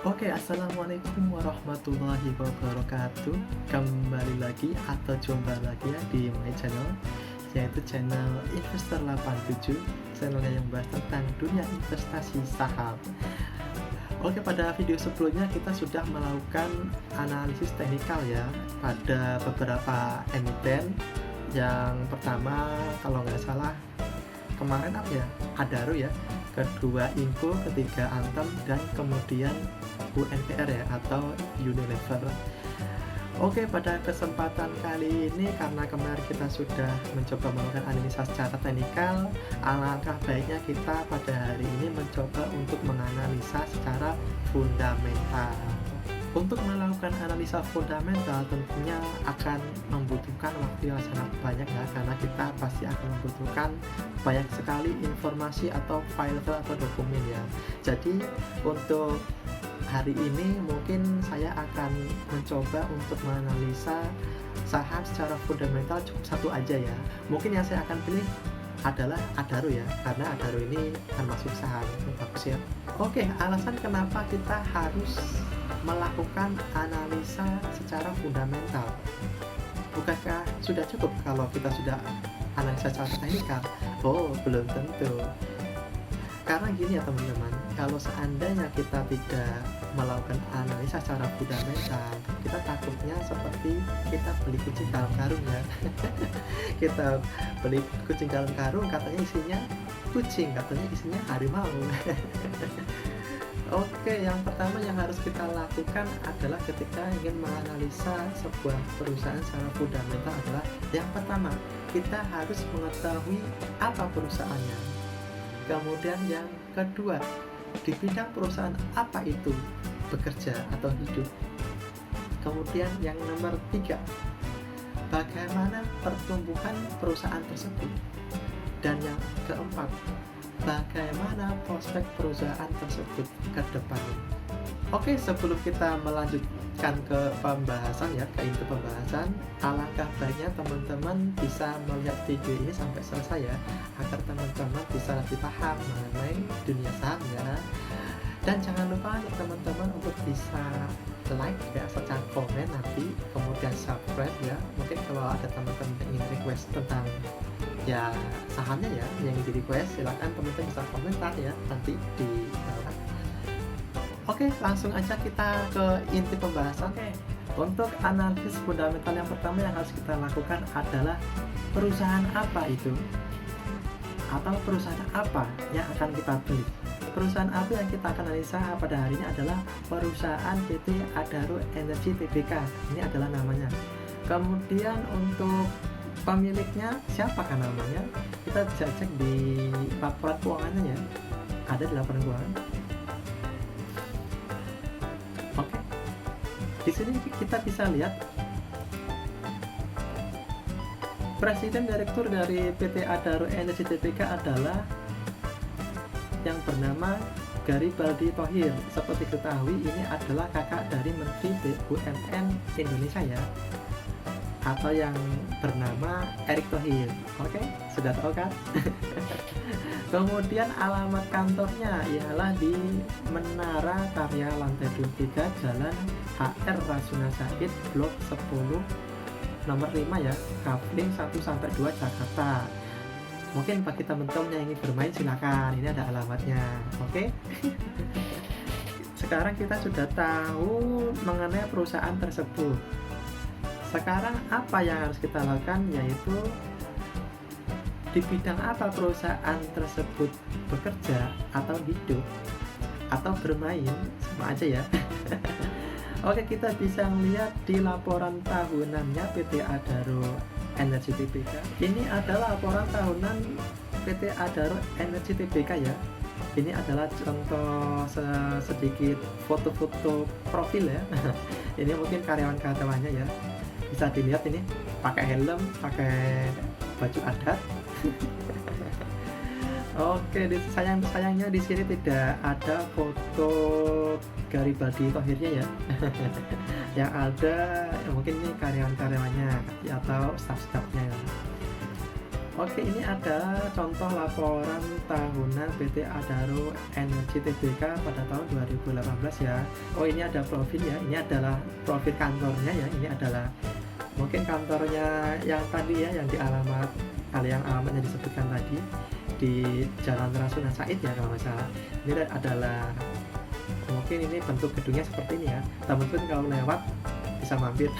Oke, assalamualaikum warahmatullahi wabarakatuh. Kembali lagi atau jumpa lagi ya di my channel, yaitu channel Investor 87, channel yang membahas tentang dunia investasi saham. Oke, pada video sebelumnya kita sudah melakukan analisis teknikal ya pada beberapa emiten. Yang pertama, kalau nggak salah kemarin apa ya, Adaro ya, kedua Inco, ketiga Antam, dan kemudian UNPR ya atau Unilever. Oke, pada kesempatan kali ini karena kemarin kita sudah mencoba melakukan analisa secara teknikal, alangkah baiknya kita pada hari ini mencoba untuk menganalisa secara fundamental. Untuk melakukan analisa fundamental tentunya akan membutuhkan waktu yang sangat banyak ya, karena kita pasti akan membutuhkan banyak sekali informasi atau file atau dokumen ya. Jadi untuk hari ini mungkin saya akan mencoba untuk menganalisa saham secara fundamental cukup satu aja ya. Mungkin yang saya akan pilih adalah Adaro ya, karena Adaro ini termasuk saham yang bagus ya. Oke, alasan kenapa kita harus melakukan analisa secara fundamental. Bukankah sudah cukup kalau kita sudah analisa secara teknikal? Oh, belum tentu. Karena gini ya teman-teman, kalau seandainya kita tidak melakukan analisa secara fundamental, kita takutnya seperti kita beli kucing dalam karung ya. Kita beli kucing dalam karung, katanya isinya kucing, katanya isinya harimau. Oke, yang pertama yang harus kita lakukan adalah ketika ingin menganalisa sebuah perusahaan secara fundamental adalah yang pertama, kita harus mengetahui apa perusahaannya. Kemudian yang kedua, di bidang perusahaan apa itu bekerja atau hidup. Kemudian yang nomor tiga, bagaimana pertumbuhan perusahaan tersebut. Dan yang keempat, bagaimana prospek perusahaan tersebut ke depannya. Oke, sebelum kita melanjutkan ke pembahasan ya, ke inti pembahasan, alangkah baiknya teman-teman bisa melihat video ini sampai selesai ya, agar teman-teman bisa lebih paham mengenai dunia saham ya. Dan jangan lupa teman-teman untuk bisa like ya, serta komen nanti, kemudian subscribe ya. Mungkin kalau ada teman-teman yang ingin request tentang ya sahamnya ya yang di request, silakan teman-teman bisa komentar ya nanti di bawah. Oke, langsung aja kita ke inti pembahasan. Oke, untuk analisis fundamental yang pertama yang harus kita lakukan adalah perusahaan apa itu atau perusahaan apa yang akan kita beli. Perusahaan apa yang kita akan analisa pada hari ini adalah perusahaan PT Adaro Energi Tbk. Ini adalah namanya. Kemudian untuk pemiliknya siapakah namanya? Kita bisa cek di laporan keuangannya ya. Ada di laporan keuangan. Oke. Di sini kita bisa lihat Presiden Direktur dari PT Adaro Energi Tbk adalah yang bernama Garibaldi Thohir. Seperti ketahui ini adalah kakak dari Menteri BUMN Indonesia ya, atau yang bernama Erick Thohir. Oke, sudah tahu kan? Kemudian alamat kantornya ialah di Menara Karya Lantai 23 Jalan HR Rasuna Said Blok 10 nomor 5 ya, Kavling 1-2 Jakarta. Mungkin bagi teman-teman yang ingin bermain silakan, ini ada alamatnya. Oke. Sekarang kita sudah tahu mengenai perusahaan tersebut. Sekarang apa yang harus kita lakukan, yaitu di bidang apa perusahaan tersebut bekerja atau hidup atau bermain, sama aja ya. Oke, kita bisa melihat di laporan tahunannya PT Adaro Energi Tbk. Ini adalah laporan tahunan PT Adaro Energi Tbk ya. Ini adalah contoh sedikit foto-foto profil ya. Ini mungkin karyawan-karyawannya ya. Bisa dilihat ini pakai helm, pakai baju adat. Oke, sayangnya di sini tidak ada foto Garibaldi Thohirnya ya. Yang ada ya mungkin ini karyawan-karyawannya atau staff-staffnya ya. Oke, ini ada contoh laporan tahunan PT Adaro Energi Tbk pada tahun 2018 ya. Oh, ini ada profil ya. Ini adalah profil kantornya ya. Ini adalah mungkin kantornya yang tadi ya, yang di alamat yang alamatnya disebutkan tadi di Jalan Rasuna Said ya kalau nggak salah. Ini adalah mungkin ini bentuk gedungnya seperti ini ya. Teman-teman kalau lewat bisa mampir.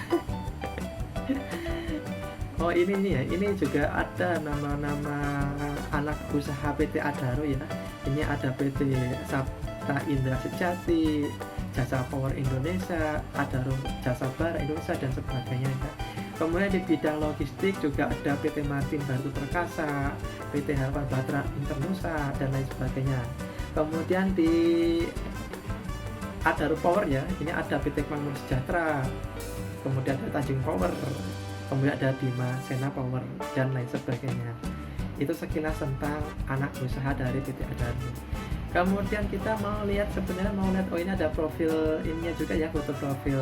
Oh, ini nih ya, ini juga ada nama-nama anak usaha PT Adaro ya. Ini ada PT Sabta Indra Sejati, Jasa Power Indonesia, Adaro Jasa Bara Indonesia dan sebagainya ya. Kemudian di bidang logistik juga ada PT Martin Batu Perkasa, PT Harapan Batra Internusa dan lain sebagainya. Kemudian di Adaro Power ya, ini ada PT Makmur Sejahtera, kemudian ada Tanjung Power, kemudian ada Bima Sena Power dan lain sebagainya. Itu sekilas tentang anak usaha dari PT Adaro. Kemudian kita mau lihat oh ini ada profil ininya juga ya, foto profil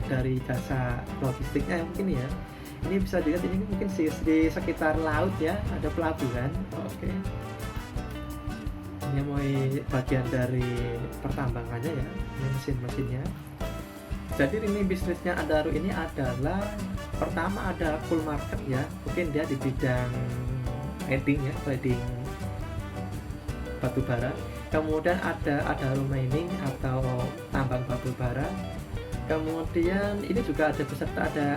dari jasa logistiknya mungkin ya. Ini bisa dilihat, ini mungkin di sekitar laut ya, ada pelabuhan. Oke. Ini mau bagian dari pertambangannya ya, ini mesin-mesinnya. Jadi ini bisnisnya Adaro ini adalah pertama ada full market ya, mungkin dia di bidang trading ya, trading batu bara. Kemudian ada Adaro Mining atau tambang batu bara. Kemudian ini juga ada beserta ada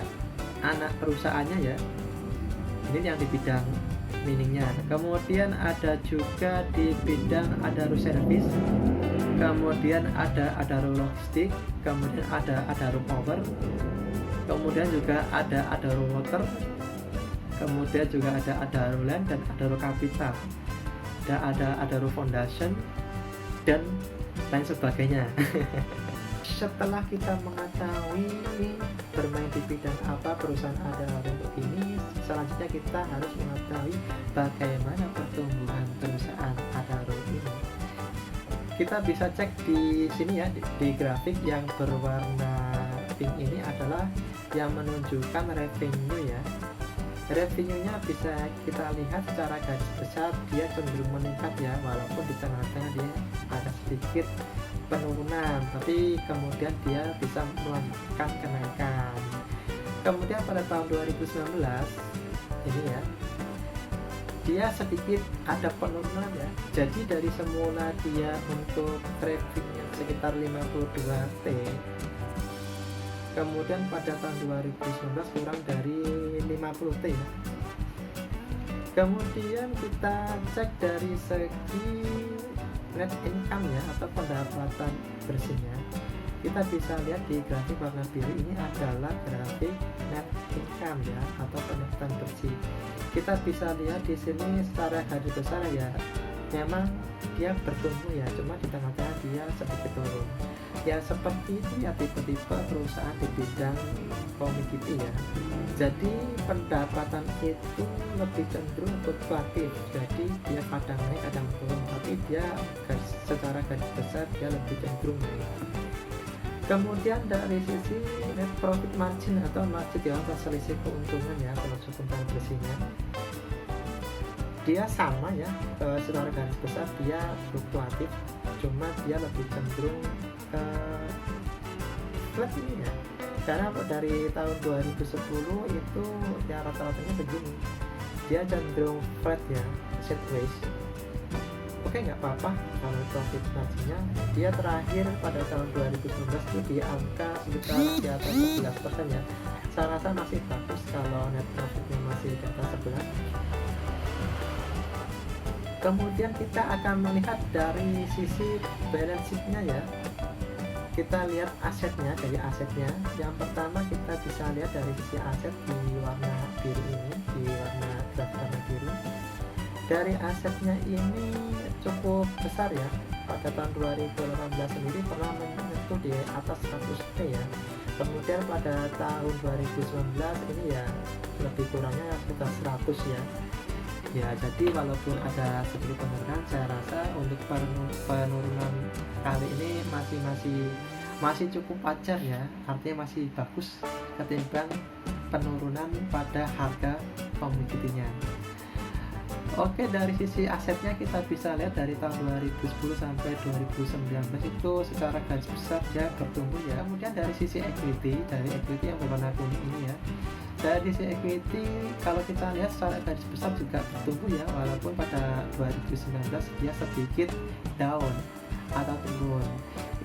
anak perusahaannya ya, ini yang di bidang miningnya. Kemudian ada juga di bidang Adaro Service, kemudian ada Adaro Logistik, kemudian ada Adaro Power, kemudian juga ada Adaro Water, kemudian juga ada Adaro Land dan Adaro Capital, ada Adaro Foundation dan lain sebagainya. Setelah kita mengetahui bermain di bidang apa perusahaan Adaro ini, selanjutnya kita harus mengetahui bagaimana pertumbuhan perusahaan Adaro ini. Kita bisa cek di sini ya, di grafik yang berwarna pink ini adalah yang menunjukkan revenue ya. Revenue-nya bisa kita lihat secara garis besar dia cenderung meningkat ya, walaupun di tengah-tengah dia ada sedikit penurunan, tapi kemudian dia bisa melanjutkan kenaikan. Kemudian pada tahun 2019 ini ya, dia sedikit ada penurunan ya. Jadi dari semula dia untuk trafficnya sekitar 52T, kemudian pada tahun 2019 kurang dari 50T ya. Kemudian kita cek dari segi net income ya, atau pendapatan bersihnya. Kita bisa lihat di grafik warna biru ini adalah grafik net income ya, atau pendapatan bersih. Kita bisa lihat di sini secara garis besar ya, memang dia bertumbuh ya, cuma di tengah-tengah dia sedikit turun. Ya seperti itu ya, tipe-tipe perusahaan di bidang komoditi ya. Jadi pendapatan itu lebih cenderung fluktuatif, jadi dia kadang naik kadang turun, tapi dia secara garis besar dia lebih cenderung naik. Kemudian dari sisi net profit margin atau margin di atas selisih keuntungan ya, kalau keuntungan bersihnya dia sama ya, secara garis besar dia fluktuatif, cuma dia lebih cenderung flat ini ya, karena dari tahun 2010 itu ya rata-ratanya begini, dia cenderung flat ya, sideways. Oke, nggak apa-apa kalau profit marginnya dia terakhir pada tahun 2019 itu di angka sekitar di atas 11% ya. Saya rasa masih bagus kalau net profitnya masih di atas 11. Kemudian kita akan melihat dari sisi balance sheet-nya ya. Kita lihat asetnya, dari asetnya yang pertama kita bisa lihat dari sisi aset di warna biru ini, di warna grafik warna biru. Dari asetnya ini cukup besar ya, pada tahun 2018 sendiri pernah menyentuh di atas 100T ya. Kemudian pada tahun 2019 ini ya lebih kurangnya sekitar 100 ya. Ya, jadi walaupun ada sedikit penurunan, saya rasa untuk penurunan kali ini masih cukup wajar ya, artinya masih bagus ketimbang penurunan pada harga komoditinya. Oke, dari sisi asetnya kita bisa lihat dari tahun 2010 sampai 2019 itu secara garis besar dia bertumbuh ya. Kemudian dari sisi equity, yang berwarna kuning ini ya. Dari sisi equity kalau kita lihat secara garis besar juga bertumbuh ya, walaupun pada 2019 dia sedikit down atau turun.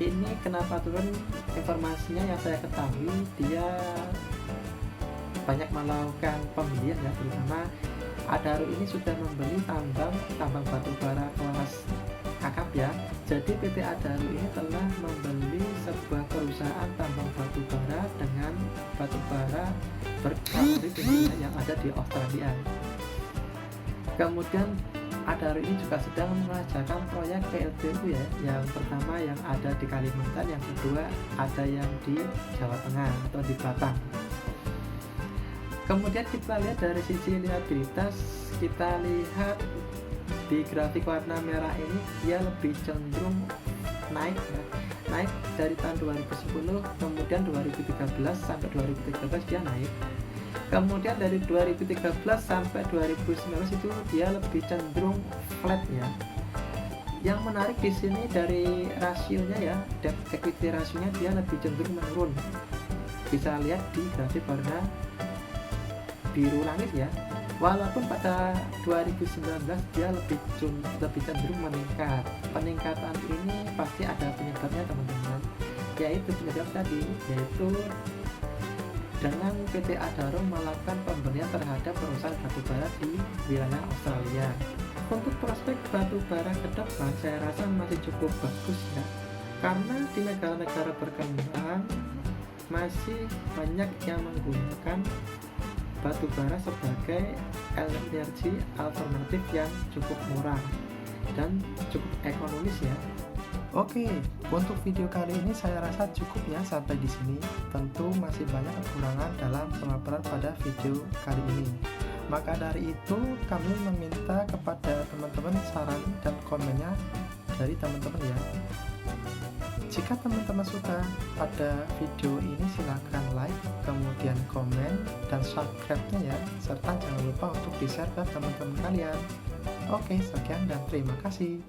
Ini kenapa turun? Informasinya yang saya ketahui dia banyak melakukan pembelian ya, terutama Adaro ini sudah membeli tambang batu bara kelas kakap ya. Jadi PT Adaro ini telah membeli sebuah perusahaan tambang batu bara dengan batu bara berkalori tinggi yang ada di Australia. Kemudian Adaro ini juga sedang mengerjakan proyek PLTU ya. Yang pertama yang ada di Kalimantan, yang kedua ada yang di Jawa Tengah atau di Batang. Kemudian kita lihat dari sisi liabilitas, kita lihat di grafik warna merah ini dia lebih cenderung naik ya. Naik dari tahun 2010, kemudian 2013 sampai 2013 dia naik. Kemudian dari 2013 sampai 2019 itu dia lebih cenderung flat ya. Yang menarik di sini dari rasionya ya, debt equity rasionya dia lebih cenderung menurun. Bisa lihat di grafik warna biru langit ya. Walaupun pada 2019 dia lebih cenderung meningkat. Peningkatan ini pasti ada penyebabnya teman-teman, yaitu penyebab tadi, yaitu dengan PT Adaro melakukan pembelian terhadap perusahaan batubara di wilayah Australia. Untuk prospek batubara ke depan saya rasa masih cukup bagus ya, karena di negara-negara berkembang masih banyak yang menggunakan batu bara sebagai energi alternatif yang cukup murah dan cukup ekonomis ya. Oke, untuk video kali ini saya rasa cukup ya sampai di sini. Tentu masih banyak kekurangan dalam pemaparan pada video kali ini. Maka dari itu kami meminta kepada teman-teman saran dan komennya dari teman-teman ya. Jika teman-teman suka pada video ini silahkan like, kemudian komen dan subscribe-nya ya, serta jangan lupa untuk di-share ke teman-teman kalian. Oke, sekian dan terima kasih.